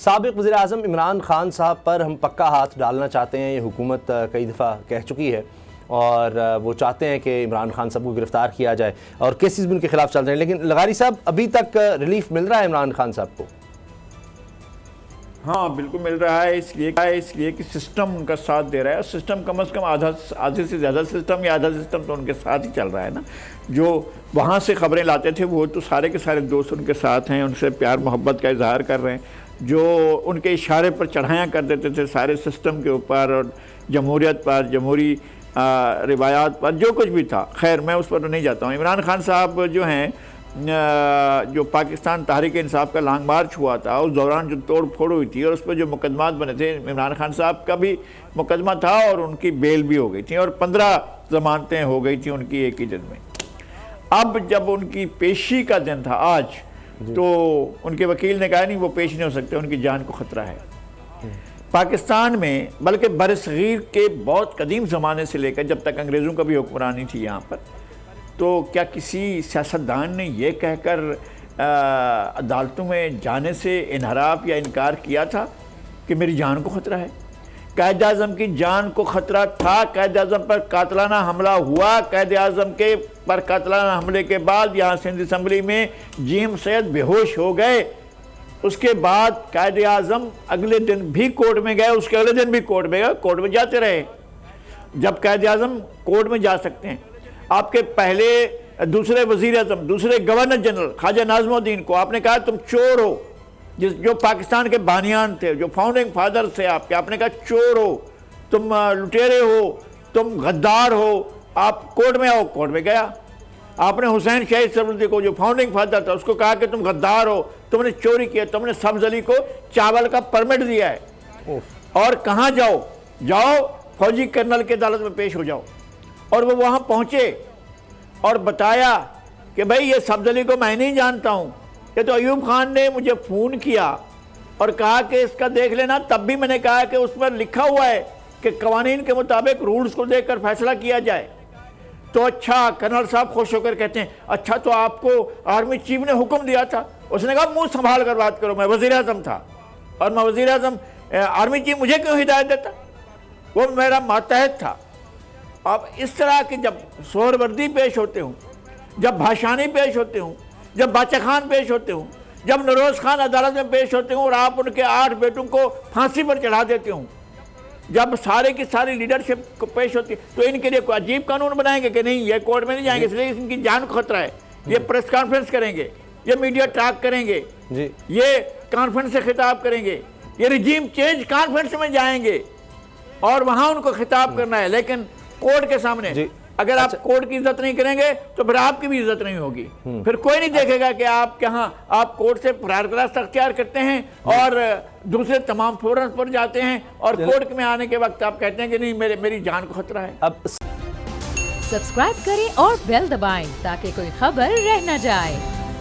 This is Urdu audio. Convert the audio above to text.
سابق وزیر اعظم عمران خان صاحب پر ہم پکا ہاتھ ڈالنا چاہتے ہیں، یہ حکومت کئی دفعہ کہہ چکی ہے، اور وہ چاہتے ہیں کہ عمران خان صاحب کو گرفتار کیا جائے اور کیسز بھی ان کے خلاف چل رہے ہیں، لیکن لغاری صاحب ابھی تک ریلیف مل رہا ہے عمران خان صاحب کو؟ ہاں بالکل مل رہا ہے، اس لیے کہ سسٹم ان کا ساتھ دے رہا ہے. سسٹم کم از کم آدھے سے زیادہ سسٹم یا آدھا سسٹم تو ان کے ساتھ ہی چل رہا ہے نا. جو وہاں سے خبریں لاتے تھے وہ تو سارے کے سارے دوست ان کے ساتھ ہیں، ان سے پیار محبت کا اظہار کر رہے ہیں. جو ان کے اشارے پر چڑھایاں کر دیتے تھے سارے سسٹم کے اوپر اور جمہوریت پر، جمہوری روایات پر، جو کچھ بھی تھا، خیر میں اس پر نہیں جاتا ہوں. عمران خان صاحب جو ہیں، جو پاکستان تحریک انصاف کا لانگ مارچ ہوا تھا اس دوران جو توڑ پھوڑ ہوئی تھی اور اس پہ جو مقدمات بنے تھے، عمران خان صاحب کا بھی مقدمہ تھا اور ان کی بیل بھی ہو گئی تھی اور 15 ضمانتیں ہو گئی تھیں ان کی ایک ہی دن میں. اب جب ان کی پیشی کا دن تھا آج، تو ان کے وکیل نے کہا نہیں وہ پیش نہیں ہو سکتے، ان کی جان کو خطرہ ہے. پاکستان میں بلکہ بر صغیر کے بہت قدیم زمانے سے لے کر جب تک انگریزوں کا بھی حکمرانی تھی یہاں پر، تو کیا کسی سیاستدان نے یہ کہہ کر عدالتوں میں جانے سے انحراف یا انکار کیا تھا کہ میری جان کو خطرہ ہے؟ قائد اعظم کی جان کو خطرہ تھا. قائد اعظم پر قاتلانہ حملہ ہوا. قائد اعظم کے پر قاتلانہ حملے کے بعد یہاں سندھ اسمبلی میں جیم سید بے ہوش ہو گئے. اس کے بعد قائد اعظم اگلے دن بھی کورٹ میں گئے، اس کے اگلے دن بھی کورٹ میں گئے، کورٹ میں جاتے رہے. جب قائد اعظم کورٹ میں جا سکتے ہیں، آپ کے پہلے دوسرے وزیر اعظم، دوسرے گورنر جنرل خواجہ ناظم الدین کو آپ نے کہا تم چور ہو، جو پاکستان کے بانیان تھے، جو فاؤنڈنگ فادر تھے آپ نے کہا چور ہو، تم لٹیرے ہو، تم غدار ہو، آپ کورٹ میں آؤ. کورٹ میں گیا. آپ نے حسین شہید سربردی کو جو فاؤنڈنگ فادر تھا اس کو کہا کہ تم غدار ہو، تم نے چوری کیا، تم نے سبز علی کو چاول کا پرمٹ دیا ہے، اور کہاں جاؤ فوجی کرنل کے عدالت میں پیش ہو جاؤ. اور وہ وہاں پہنچے اور بتایا کہ بھئی یہ سبز علی کو میں نہیں جانتا ہوں، یہ تو ایوب خان نے مجھے فون کیا اور کہا کہ اس کا دیکھ لینا. تب بھی میں نے کہا کہ اس پر لکھا ہوا ہے کہ قوانین کے مطابق رولز کو دیکھ کر فیصلہ کیا جائے. تو اچھا، کرنل صاحب خوش ہو کر کہتے ہیں اچھا تو آپ کو آرمی چیف نے حکم دیا تھا؟ اس نے کہا منہ سنبھال کر بات کرو، میں وزیر اعظم تھا اور میں وزیر اعظم، آرمی چیف مجھے کیوں ہدایت دیتا؟ وہ میرا ماتحت تھا. اب اس طرح کہ جب سہروردی پیش ہوتے ہوں، جب بھاشانی پیش ہوتے ہوں، جب باچا خان پیش ہوتے ہوں، جب نروز خان عدالت میں پیش ہوتے ہوں اور آپ ان کے 8 بیٹوں کو پھانسی پر چڑھا دیتے ہوں، جب سارے کی ساری لیڈرشپ کو پیش ہوتی ہے، تو ان کے لیے کوئی عجیب قانون بنائیں گے کہ نہیں یہ کورٹ میں نہیں جائیں گے اس لیے ان کی جان کو خطرہ ہے، یہ پریس کانفرنس کریں گے، یہ میڈیا ٹاک کریں گے، یہ کانفرنس سے خطاب کریں گے، یہ رجیم چینج کانفرنس میں جائیں گے اور وہاں ان کو خطاب کرنا ہے. لیکن کورٹ کے سامنے اگر آپ کورٹ کی عزت نہیں کریں گے تو پھر آپ کی بھی عزت نہیں ہوگی. پھر کوئی نہیں دیکھے گا کہ آپ کہاں آپ کورٹ سے فرار کا راستہ اختیار کرتے ہیں اور دوسرے تمام فورمز پر جاتے ہیں اور کورٹ میں آنے کے وقت آپ کہتے ہیں کہ نہیں میری جان کو خطرہ ہے. سبسکرائب کریں اور بیل دبائیں تاکہ کوئی خبر رہ نہ جائے.